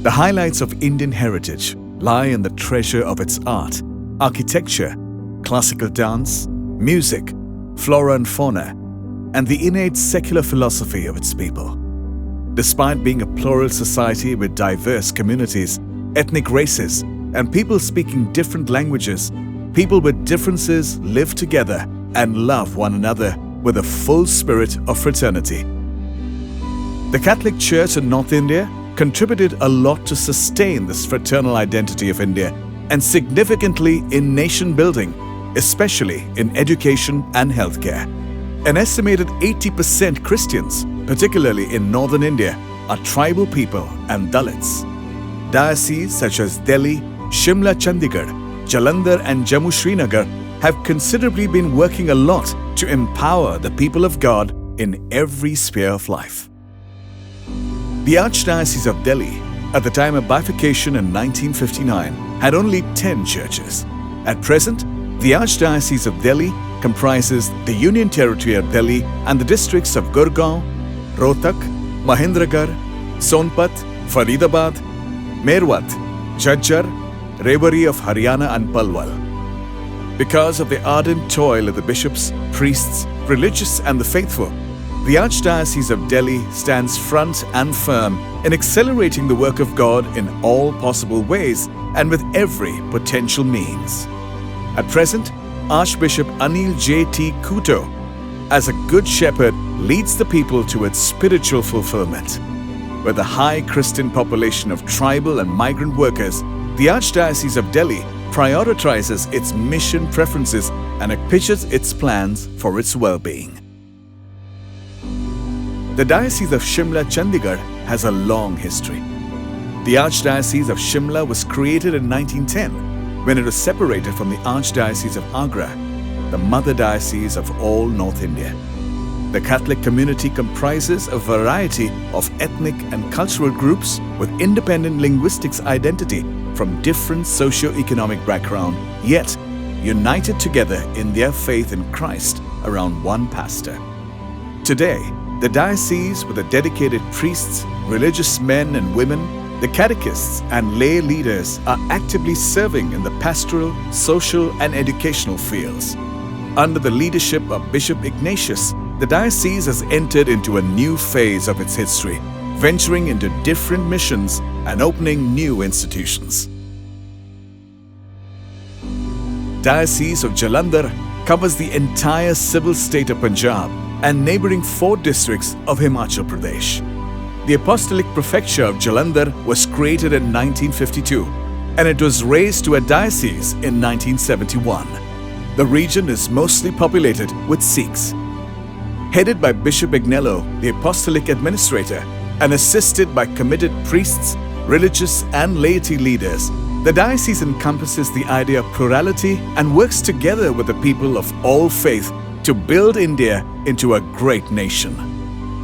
The highlights of Indian heritage lie in the treasure of its art, architecture, classical dance, music, flora and fauna, and the innate secular philosophy of its people. Despite being a plural society with diverse communities, ethnic races, and people speaking different languages, people with differences live together and love one another with a full spirit of fraternity. The Catholic Church in North India contributed a lot to sustain this fraternal identity of India and significantly in nation building, especially in education and healthcare. An estimated 80% Christians, particularly in northern India, are tribal people and Dalits. Dioceses such as Delhi, Shimla, Chandigarh, Jalandhar and Jammu Srinagar have considerably been working a lot to empower the people of God in every sphere of life. The Archdiocese of Delhi, at the time of bifurcation in 1959, had only 10 churches. At present, the Archdiocese of Delhi comprises the Union Territory of Delhi and the districts of Gurgaon, Rohtak, Mahendragarh, Sonpat, Faridabad, Merwat, Jhajjar, Rewari of Haryana and Palwal. Because of the ardent toil of the bishops, priests, religious and the faithful, the Archdiocese of Delhi stands front and firm in accelerating the work of God in all possible ways and with every potential means. At present, Archbishop Anil J.T. Kuto, as a good shepherd, leads the people towards spiritual fulfillment. With a high Christian population of tribal and migrant workers, the Archdiocese of Delhi prioritizes its mission preferences and pitches its plans for its well-being. The Diocese of Shimla Chandigarh has a long history. The Archdiocese of Shimla was created in 1910 when it was separated from the Archdiocese of Agra, the mother diocese of all North India. The Catholic community comprises a variety of ethnic and cultural groups with independent linguistics identity from different socio-economic background, yet united together in their faith in Christ around one pastor. Today, the diocese with the dedicated priests, religious men and women, the catechists and lay leaders are actively serving in the pastoral, social and educational fields. Under the leadership of Bishop Ignatius, the diocese has entered into a new phase of its history, venturing into different missions and opening new institutions. Diocese of Jalandhar covers the entire civil state of Punjab and neighbouring 4 districts of Himachal Pradesh. The Apostolic Prefecture of Jalandhar was created in 1952 and it was raised to a diocese in 1971. The region is mostly populated with Sikhs. Headed by Bishop Agnello, the Apostolic Administrator, and assisted by committed priests, religious and laity leaders, the diocese encompasses the idea of plurality and works together with the people of all faith to build India into a great nation.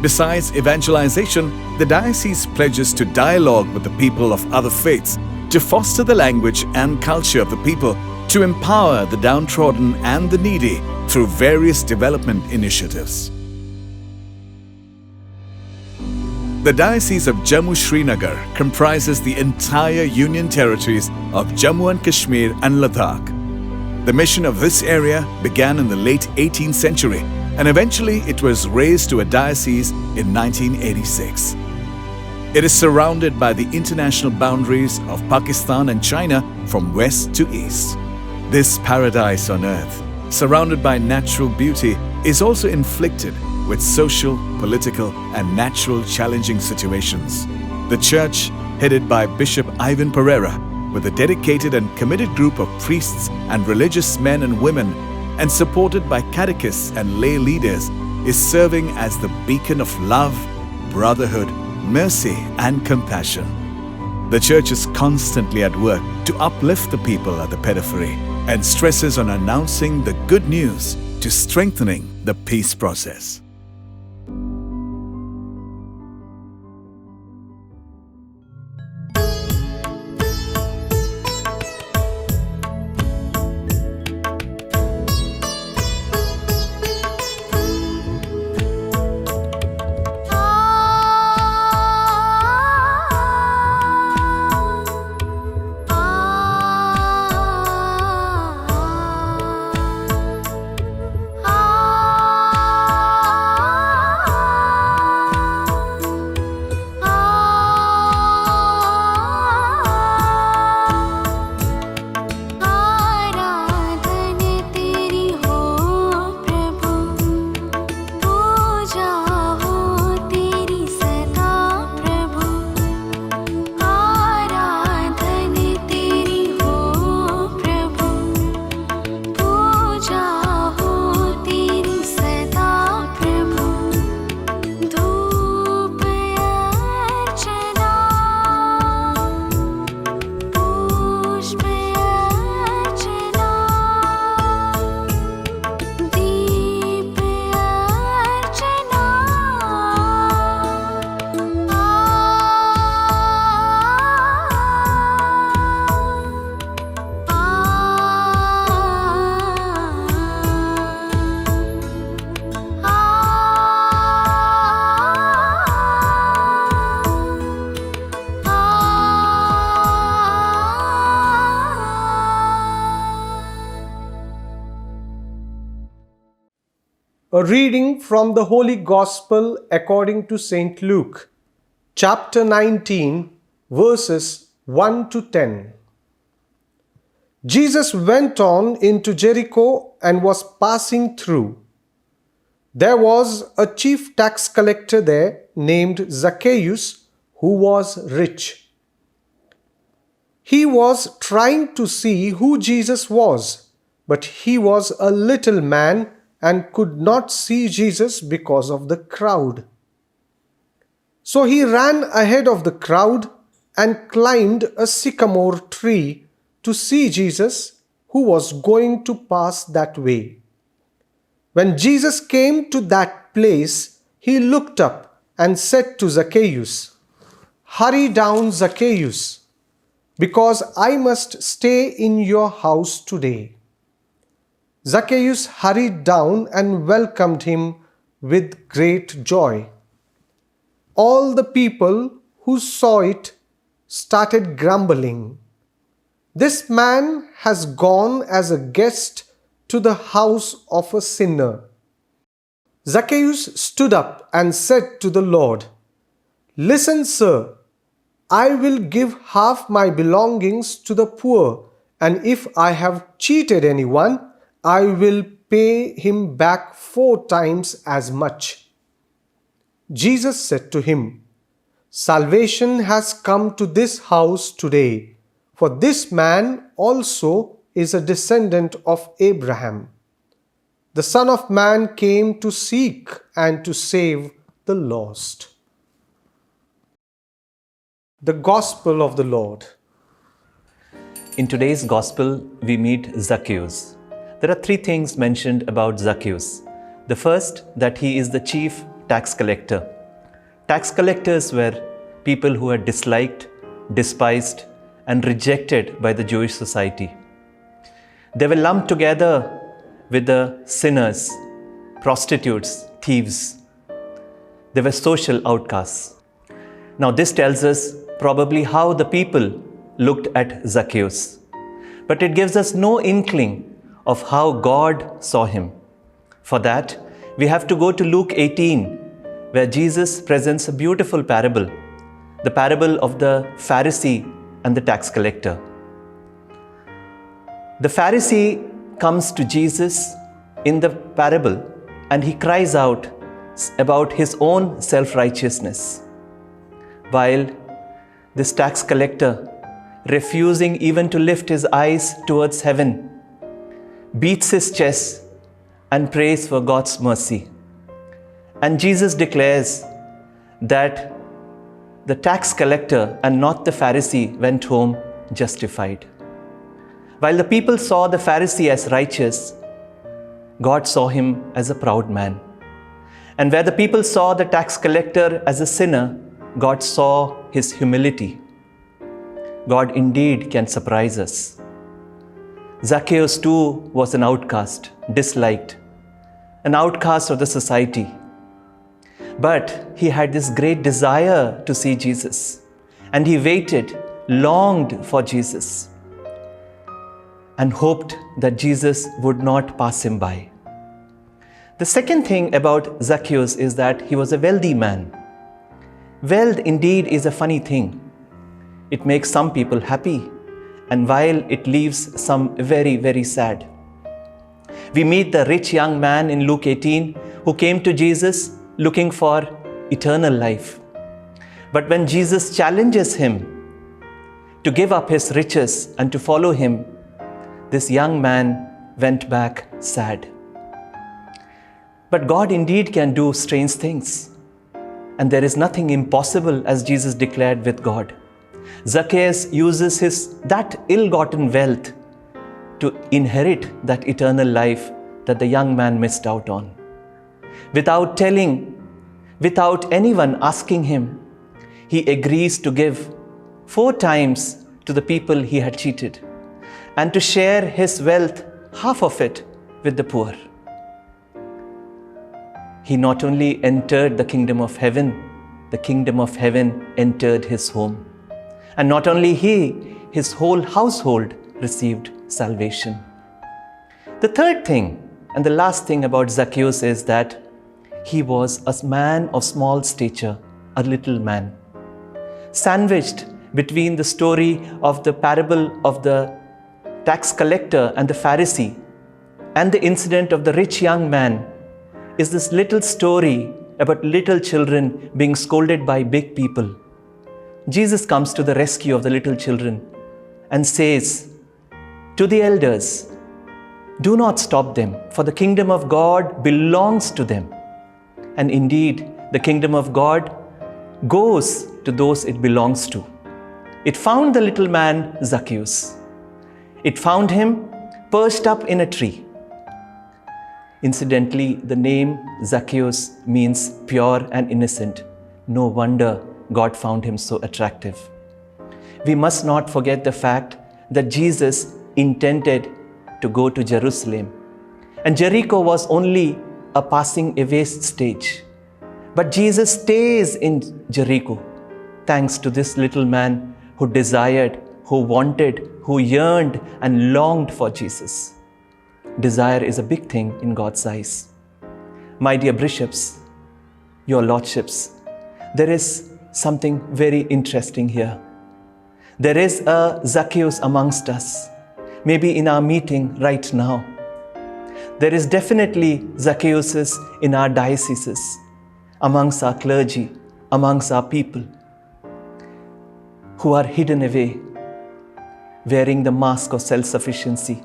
Besides evangelization, the diocese pledges to dialogue with the people of other faiths, to foster the language and culture of the people, to empower the downtrodden and the needy through various development initiatives. The Diocese of Jammu Srinagar comprises the entire Union Territories of Jammu and Kashmir and Ladakh. The mission of this area began in the late 18th century and eventually it was raised to a diocese in 1986. It is surrounded by the international boundaries of Pakistan and China from west to east. This paradise on earth, surrounded by natural beauty, is also inflicted with social, political and natural challenging situations. The church, headed by Bishop Ivan Pereira, with a dedicated and committed group of priests and religious men and women, and supported by catechists and lay leaders, is serving as the beacon of love, brotherhood, mercy and compassion. The church is constantly at work to uplift the people at the periphery and stresses on announcing the good news to strengthening the peace process. A reading from the Holy Gospel according to St. Luke, chapter 19, verses 1 to 10. Jesus went on into Jericho and was passing through. There was a chief tax collector there named Zacchaeus, who was rich. He was trying to see who Jesus was, but he was a little man and could not see Jesus because of the crowd. So he ran ahead of the crowd and climbed a sycamore tree to see Jesus, who was going to pass that way. When Jesus came to that place, he looked up and said to Zacchaeus, "Hurry down, Zacchaeus, because I must stay in your house today." Zacchaeus hurried down and welcomed him with great joy. All the people who saw it started grumbling, "This man has gone as a guest to the house of a sinner." Zacchaeus stood up and said to the Lord, "Listen, sir, I will give half my belongings to the poor, and if I have cheated anyone, I will pay him back 4 times as much." Jesus said to him, "Salvation has come to this house today, for this man also is a descendant of Abraham. The Son of Man came to seek and to save the lost." The Gospel of the Lord. In today's Gospel, we meet Zacchaeus. There are 3 things mentioned about Zacchaeus. The first, that he is the chief tax collector. Tax collectors were people who were disliked, despised, and rejected by the Jewish society. They were lumped together with the sinners, prostitutes, thieves. They were social outcasts. Now this tells us probably how the people looked at Zacchaeus. But it gives us no inkling of how God saw him. For that, we have to go to Luke 18, where Jesus presents a beautiful parable, the parable of the Pharisee and the tax collector. The Pharisee comes to Jesus in the parable and he cries out about his own self-righteousness, while this tax collector, refusing even to lift his eyes towards heaven, beats his chest and prays for God's mercy. And Jesus declares that the tax collector and not the Pharisee went home justified. While the people saw the Pharisee as righteous, God saw him as a proud man. And where the people saw the tax collector as a sinner, God saw his humility. God indeed can surprise us. Zacchaeus too was an outcast, disliked, an outcast of the society. But he had this great desire to see Jesus, and he waited, longed for Jesus, and hoped that Jesus would not pass him by. The second thing about Zacchaeus is that he was a wealthy man. Wealth indeed is a funny thing. It makes some people happy, and while it leaves some very, very sad. We meet the rich young man in Luke 18 who came to Jesus looking for eternal life. But when Jesus challenges him to give up his riches and to follow him, this young man went back sad. But God indeed can do strange things, and there is nothing impossible, as Jesus declared, with God. Zacchaeus uses that ill-gotten wealth to inherit that eternal life that the young man missed out on. Without telling, without anyone asking him, he agrees to give 4 times to the people he had cheated and to share his wealth, half of it, with the poor. He not only entered the kingdom of heaven entered his home. And not only he, his whole household received salvation. The third thing And the last thing about Zacchaeus is that he was a man of small stature, a little man, sandwiched between the story of the parable of the tax collector and the Pharisee and the incident of the rich young man is this little story about little children being scolded by big people. Jesus comes to the rescue of the little children and says to the elders, "Do not stop them, for the kingdom of God belongs to them." And indeed, the kingdom of God goes to those it belongs to. It found the little man Zacchaeus. It found him perched up in a tree. Incidentally, the name Zacchaeus means pure and innocent. No wonder God found him so attractive. We must not forget the fact that Jesus intended to go to Jerusalem, and Jericho was only a passing away stage. But Jesus stays in Jericho thanks to this little man who desired, who wanted, who yearned and longed for Jesus. Desire is a big thing in God's eyes. My dear bishops, your lordships, there is something very interesting here. There is a Zacchaeus amongst us, maybe in our meeting right now. There is definitely Zacchaeuses in our dioceses, amongst our clergy, amongst our people, who are hidden away, wearing the mask of self-sufficiency,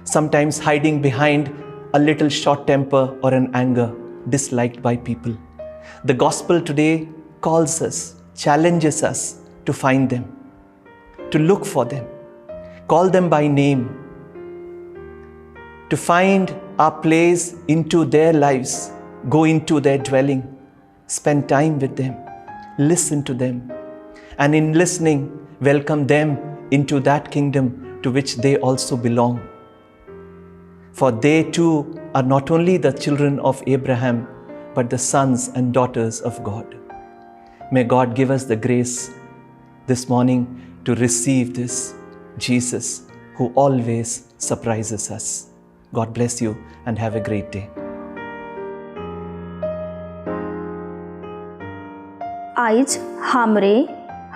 sometimes hiding behind a little short temper or an anger disliked by people. The gospel today calls us, challenges us to find them, to look for them, call them by name, to find our place into their lives, go into their dwelling, spend time with them, listen to them, and in listening, welcome them into that kingdom to which they also belong. For they too are not only the children of Abraham, but the sons and daughters of God. May God give us the grace this morning to receive this Jesus who always surprises us. God bless you and have a great day. आज हमरे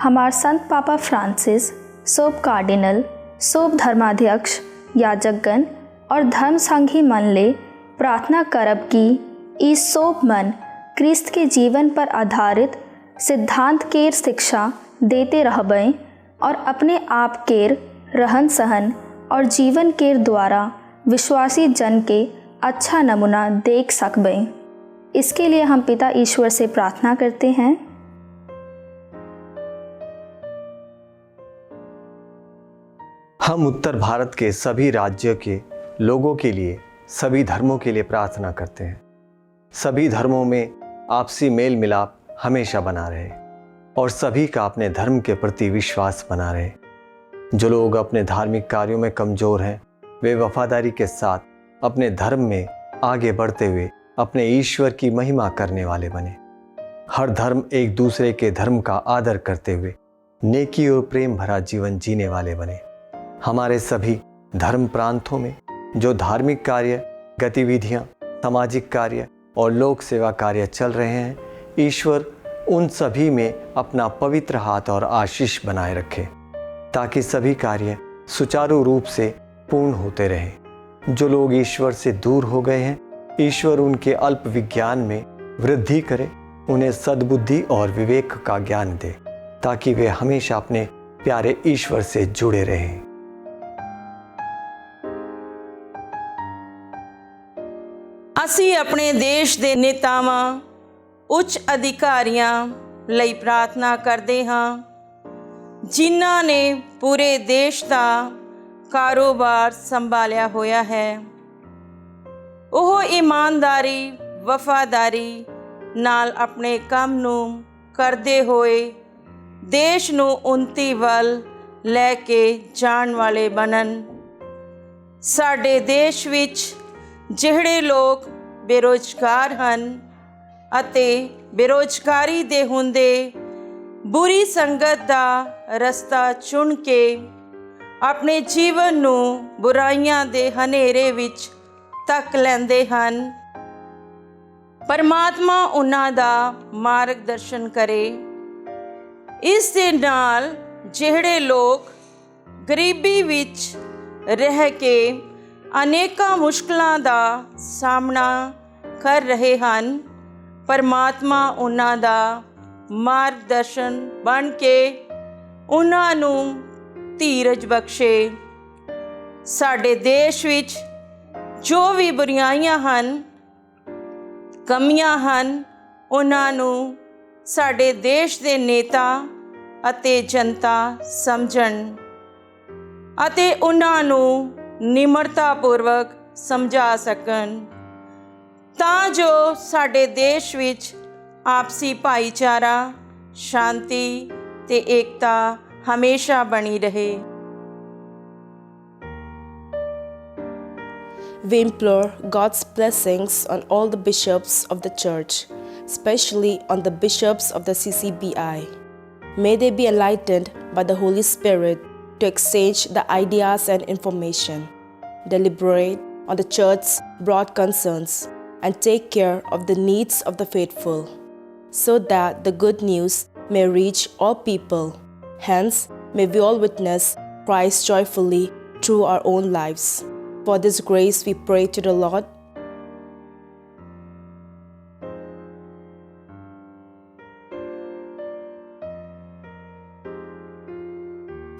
हमार संत पापा Francis, सोब cardinal, सोब धर्माध्यक्ष, याजकगण और धर्म संघी मन ले प्रार्थना करब की ई सोब मन क्रिस्त के जीवन पर आधारित सिद्धांत केर शिक्षा देते रहबें और अपने आप केर रहन सहन और जीवन केर द्वारा विश्वासी जन के अच्छा नमूना देख सकबें। इसके लिए हम पिता ईश्वर से प्रार्थना करते हैं। हम उत्तर भारत के सभी राज्यों के लोगों के लिए, सभी धर्मों के लिए प्रार्थना करते हैं। सभी धर्मों में आपसी मेल मिलाप हमेशा बना रहे और सभी का अपने धर्म के प्रति विश्वास बना रहे। जो लोग अपने धार्मिक कार्यों में कमज़ोर हैं, वे वफादारी के साथ अपने धर्म में आगे बढ़ते हुए अपने ईश्वर की महिमा करने वाले बने। हर धर्म एक दूसरे के धर्म का आदर करते हुए नेकी और प्रेम भरा जीवन जीने वाले बने। हमारे सभी धर्म प्रांतों में जो धार्मिक कार्य, गतिविधियां, सामाजिक कार्य और लोक सेवा कार्य चल रहे हैं, ईश्वर उन सभी में अपना पवित्र हाथ और आशीष बनाए रखे ताकि सभी कार्य सुचारू रूप से पूर्ण होते रहें। जो लोग ईश्वर से दूर हो गए हैं, ईश्वर उनके अल्प विज्ञान में वृद्धि करे, उन्हें सद्बुद्धि और विवेक का ज्ञान दे ताकि वे हमेशा अपने प्यारे ईश्वर से जुड़े रहें। ਅਸੀਂ ਆਪਣੇ ਦੇਸ਼ ਦੇ ਨੇਤਾਵਾਂ, ਉੱਚ ਅਧਿਕਾਰੀਆਂ ਲਈ ਪ੍ਰਾਰਥਨਾ ਕਰਦੇ ਹਾਂ, ਜਿਨ੍ਹਾਂ ਨੇ ਪੂਰੇ ਦੇਸ਼ ਦਾ ਕਾਰੋਬਾਰ ਸੰਭਾਲਿਆ ਹੋਇਆ ਹੈ। ਉਹ ਇਮਾਨਦਾਰੀ, ਵਫਾਦਾਰੀ ਨਾਲ ਆਪਣੇ ਕੰਮ ਨੂੰ ਕਰਦੇ ਹੋਏ ਦੇਸ਼ ਨੂੰ ਉੱਨਤੀ ਵੱਲ ਲੈ ਕੇ ਜਾਣ ਵਾਲੇ ਬਣਨ। ਸਾਡੇ ਦੇਸ਼ ਵਿੱਚ ਜਿਹੜੇ ਲੋਕ ਬੇਰੁਜ਼ਗਾਰ ਹਨ ਅਤੇ ਬੇਰੁਜ਼ਗਾਰੀ ਦੇ ਹੁੰਦੇ ਬੁਰੀ ਸੰਗਤ ਦਾ ਰਸਤਾ ਚੁਣ ਕੇ ਆਪਣੇ ਜੀਵਨ ਨੂੰ ਬੁਰਾਈਆਂ ਦੇ ਹਨੇਰੇ ਵਿੱਚ ਤੱਕ ਲੈਂਦੇ ਹਨ। ਪਰਮਾਤਮਾ ਉਹਨਾਂ ਦਾ ਮਾਰਗਦਰਸ਼ਨ ਕਰੇ। ਇਸ ਦੇ ਨਾਲ ਜਿਹੜੇ ਲੋਕ ਗਰੀਬੀ ਵਿੱਚ ਰਹਿ ਕੇ ਅਨੇਕਾਂ ਮੁਸ਼ਕਲਾਂ ਦਾ ਸਾਹਮਣਾ ਕਰ ਰਹੇ ਹਨ, ਪਰਮਾਤਮਾ ਉਹਨਾਂ ਦਾ ਮਾਰਗਦਰਸ਼ਨ ਬਣ ਕੇ ਉਹਨਾਂ ਨੂੰ ਧੀਰਜ ਬਖਸ਼ੇ। ਸਾਡੇ ਦੇਸ਼ ਵਿੱਚ ਜੋ ਵੀ ਬੁਰਾਈਆਂ ਹਨ, ਕਮੀਆਂ ਹਨ, ਉਹਨਾਂ ਨੂੰ ਸਾਡੇ ਦੇਸ਼ ਦੇ ਨੇਤਾ ਅਤੇ ਜਨਤਾ ਸਮਝਣ ਅਤੇ ਉਹਨਾਂ ਨੂੰ ਨਿਮਰਤਾਪੂਰਵਕ ਸਮਝਾ ਸਕਣ, ਤਾਂ ਜੋ ਸਾਡੇ ਦੇਸ਼ ਵਿੱਚ ਆਪਸੀ ਭਾਈਚਾਰਾ, ਸ਼ਾਂਤੀ ਤੇ ਏਕਤਾ ਹਮੇਸ਼ਾ ਬਣੀ ਰਹੇ। We implore God's blessings on all the bishops of the Church, especially on the bishops of the CCBI. May they be enlightened by the Holy Spirit to exchange the ideas and information, deliberate on the Church's broad concerns, and take care of the needs of the faithful, so that the good news may reach all people. Hence, may we all witness Christ joyfully through our own lives. For this grace we pray to the Lord.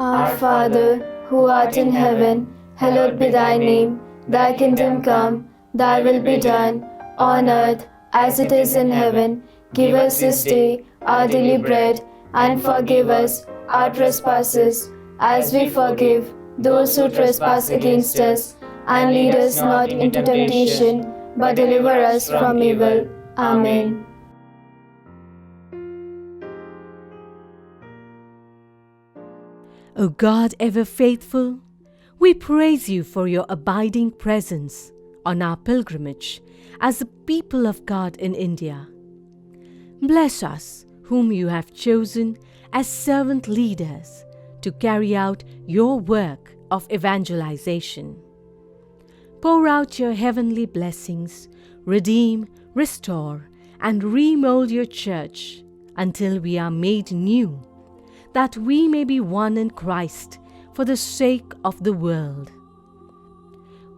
Our Father, who art in heaven, hallowed be thy name. Thy kingdom come, thy will be done, on earth as it is in heaven. Give us this day our daily bread, and forgive us our trespasses, as we forgive those who trespass against us. And lead us not into temptation, but deliver us from evil. Amen. O God, ever faithful, we praise you for your abiding presence on our pilgrimage as the people of God in India. Bless us, whom you have chosen as servant leaders to carry out your work of evangelization. Pour out your heavenly blessings, redeem, restore, and remold your church until we are made new, that we may be one in Christ for the sake of the world.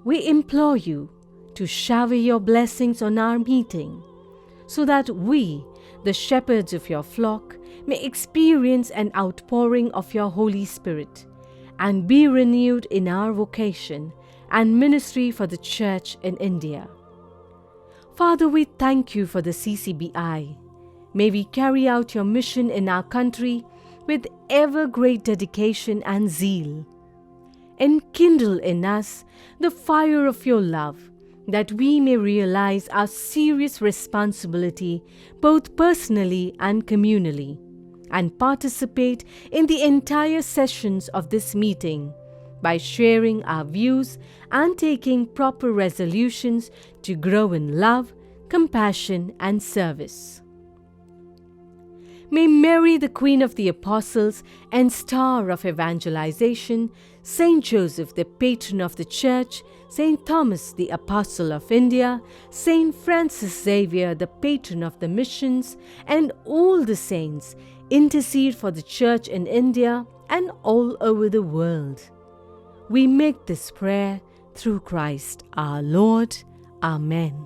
We implore you to shower your blessings on our meeting, so that we, the shepherds of your flock, may experience an outpouring of your Holy Spirit and be renewed in our vocation and ministry for the Church in India. Father, we thank you for the CCBI. May we carry out your mission in our country with ever great dedication and zeal. Enkindle in us the fire of your love, that we may realize our serious responsibility both personally and communally, and participate in the entire sessions of this meeting by sharing our views and taking proper resolutions to grow in love, compassion, and service. May Mary, the Queen of the Apostles and star of evangelization, Saint Joseph, the patron of the Church, Saint Thomas, the Apostle of India, Saint Francis Xavier, the patron of the missions, and all the saints intercede for the Church in India and all over the world. We make this prayer through Christ our Lord. Amen.